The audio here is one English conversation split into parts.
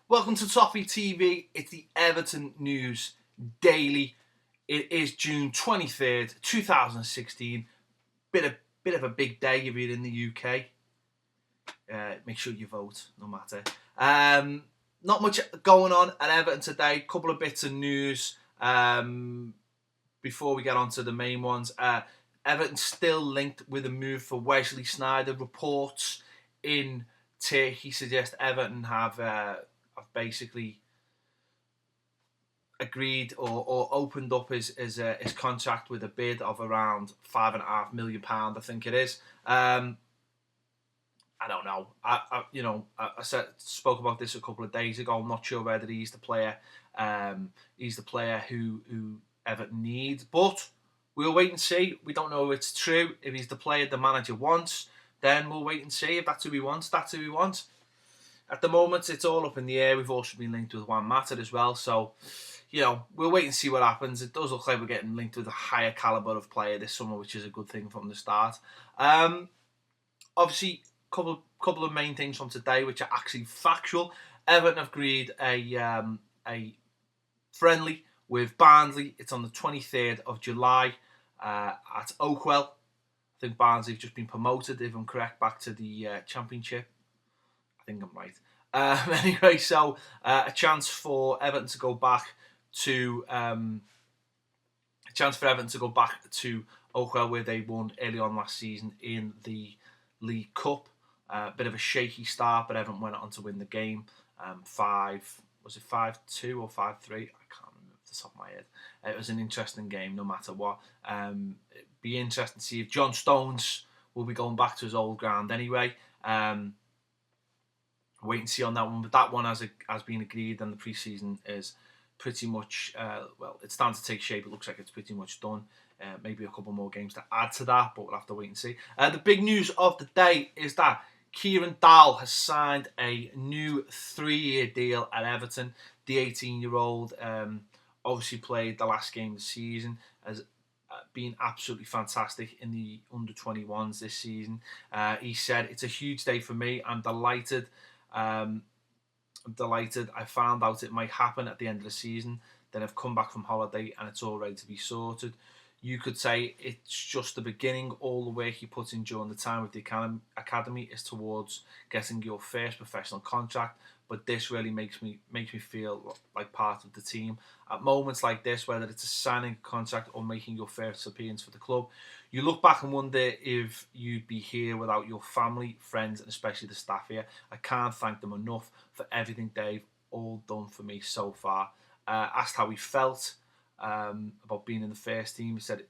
Welcome to Toffee TV. It's the Everton News Daily. It is June 23rd, 2016. Bit of a big day if you're in the UK. Make sure you vote, no matter. Not much going on at Everton today. Couple of bits of news before we get on to the main ones. Everton still linked with a move for Wesley Sneijder. Reports in Turkey suggest Everton have basically agreed or opened up his contract with a bid of around £5.5 million. I think it is. I don't know. I spoke about this a couple of days ago. I'm not sure whether he's the player. He's the player who Everton needs, but we'll wait and see. We don't know if it's true. If he's the player the manager wants, then we'll wait and see. If that's who he wants, that's who he wants. At the moment, it's all up in the air. We've also been linked with Juan Mata as well. So, we'll wait and see what happens. It does look like we're getting linked with a higher calibre of player this summer, which is a good thing from the start. Obviously, couple of main things from today, which are actually factual. Everton have agreed a friendly with Barnsley. It's on the 23rd of July at Oakwell. I think Barnsley have just been promoted, if I'm correct, back to the Championship. I think I'm right. Anyway, so a chance for Everton to go back to Oakwell, where they won early on last season in the League Cup. Bit of a shaky start, but Everton went on to win the game. 5-2 or 5-3? I can't remember off the top of my head. It was an interesting game, no matter what. It'd be interesting to see if John Stones will be going back to his old ground anyway. Wait and see on that one, but that one has been agreed, and the pre-season is pretty much it's starting to take shape. It looks like it's pretty much done. Maybe a couple more games to add to that, but we'll have to wait and see. The big news of the day is that Kieran Dowell has signed a new 3-year deal at Everton. The 18-year-old obviously played the last game of the season, has been absolutely fantastic in the under-21s this season. He said, "It's a huge day for me. I'm delighted. I found out it might happen at the end of the season. Then I've come back from holiday and it's all ready to be sorted. You could say it's just the beginning. All the work you put in during the time with the academy is towards getting your first professional contract. But this really makes me feel like part of the team. At moments like this, whether it's signing a contract or making your first appearance for the club, you look back and wonder if you'd be here without your family, friends, and especially the staff here. I can't thank them enough for everything they've all done for me so far." Asked how he felt about being in the first team, he said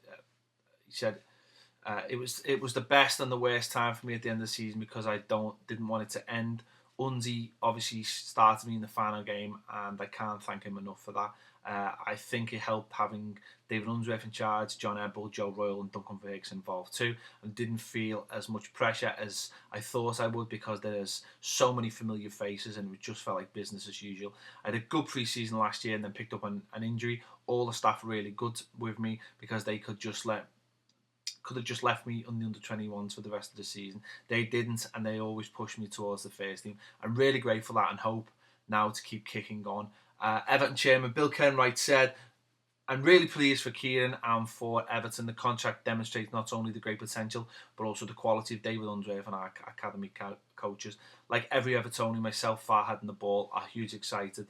it was the best and the worst time for me at the end of the season because I didn't want it to end. Unzi obviously started me in the final game, and I can't thank him enough for that. I think it helped having David Unsworth in charge, John Ebble, Joe Royle and Duncan Ferguson involved too, and didn't feel as much pressure as I thought I would because there's so many familiar faces and it just felt like business as usual. I had a good pre-season last year and then picked up an injury. All the staff were really good with me because they could have just left me on the under-21s for the rest of the season. They didn't, and they always pushed me towards the first team. I'm really grateful for that and hope now to keep kicking on. Everton chairman Bill Kenwright said, "I'm really pleased for Kieran and for Everton. The contract demonstrates not only the great potential, but also the quality of David Unsworth and our academy coaches. Like every Evertonian, myself, Farhad and the ball are hugely excited.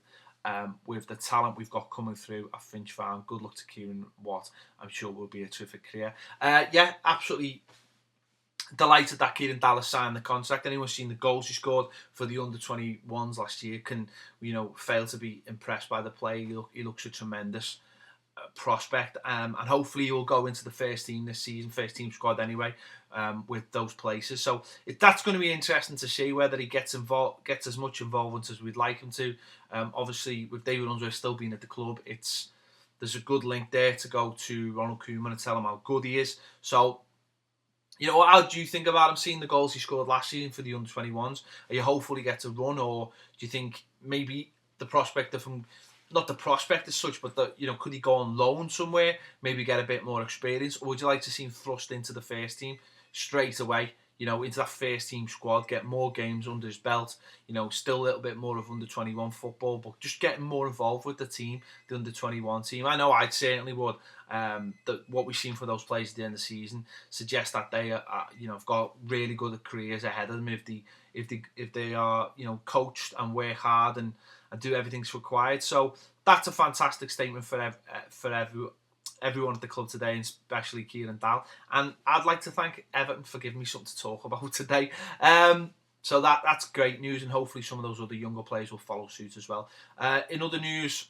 With the talent we've got coming through at Finch Farm, good luck to Kieran Watt. I'm sure will be a terrific career." Absolutely delighted that Kieran Dowell signed the contract. Anyone seen the goals he scored for the under-21s last year can, fail to be impressed by the play. He looks a tremendous prospect, and hopefully he will go into the first team this season, first team squad anyway, with those places. So that's going to be interesting to see whether he gets as much involvement as we'd like him to. Obviously, with David Unsworth still being at the club, there's a good link there to go to Ronald Koeman and tell him how good he is. So, how do you think about him seeing the goals he scored last season for the under-21s? Are you hopeful he gets a run, or do you think maybe the prospect of him, not the prospect as such, but could he go on loan somewhere, maybe get a bit more experience, or would you like to see him thrust into the first team straight away? into that first team squad, get more games under his belt. Still a little bit more of under 21 football, but just getting more involved with the team, the under 21 team. I know I certainly would. What we've seen from those players at the end of the season suggests that they have got really good careers ahead of them if they are coached and work hard and do everything that's required. So that's a fantastic statement for everyone at the club today, and especially Kieran Dowell. And I'd like to thank Everton for giving me something to talk about today. So that's great news, and hopefully some of those other younger players will follow suit as well. In other news,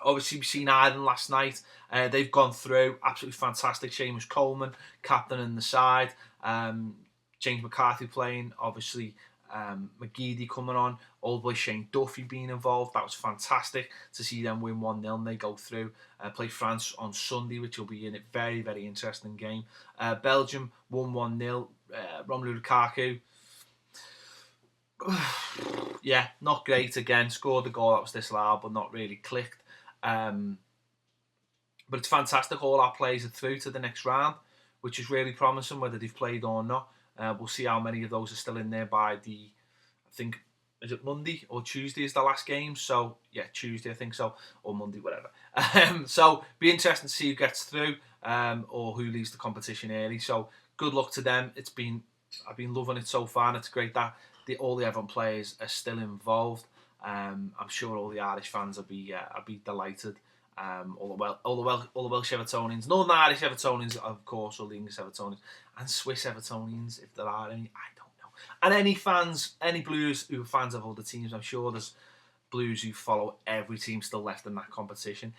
obviously we've seen Ireland last night. They've gone through, absolutely fantastic. Seamus Coleman, captain in the side. James McCarthy playing, obviously McGibbon coming on, old boy Shane Duffy being involved. That was fantastic to see them win 1-0 and they go through. Play France on Sunday, which will be a very, very interesting game. Belgium won 1-0. Romelu Lukaku, yeah, not great again. Scored the goal that was disallowed, but not really clicked. But it's fantastic. All our players are through to the next round, which is really promising, whether they've played or not. We'll see how many of those are still in there by I think, is it Monday or Tuesday is the last game? So, yeah, Tuesday, I think so, or Monday, whatever. So, be interesting to see who gets through or who leaves the competition early. So, good luck to them. I've been loving it so far, and it's great that all the Everton players are still involved. I'm sure all the Irish fans will be delighted. All the Welsh Evertonians, Northern Irish Evertonians, of course, all the English Evertonians, and Swiss Evertonians, if there are any, I don't know. And any Blues who are fans of other teams, I'm sure there's Blues who follow every team still left in that competition.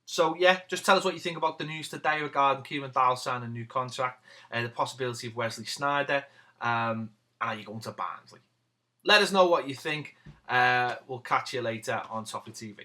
So yeah, just tell us what you think about the news today regarding Kieran Dowell signing a new contract, the possibility of Wesley Sneijder, and are you going to Barnsley? Let us know what you think. We'll catch you later on Toffee TV.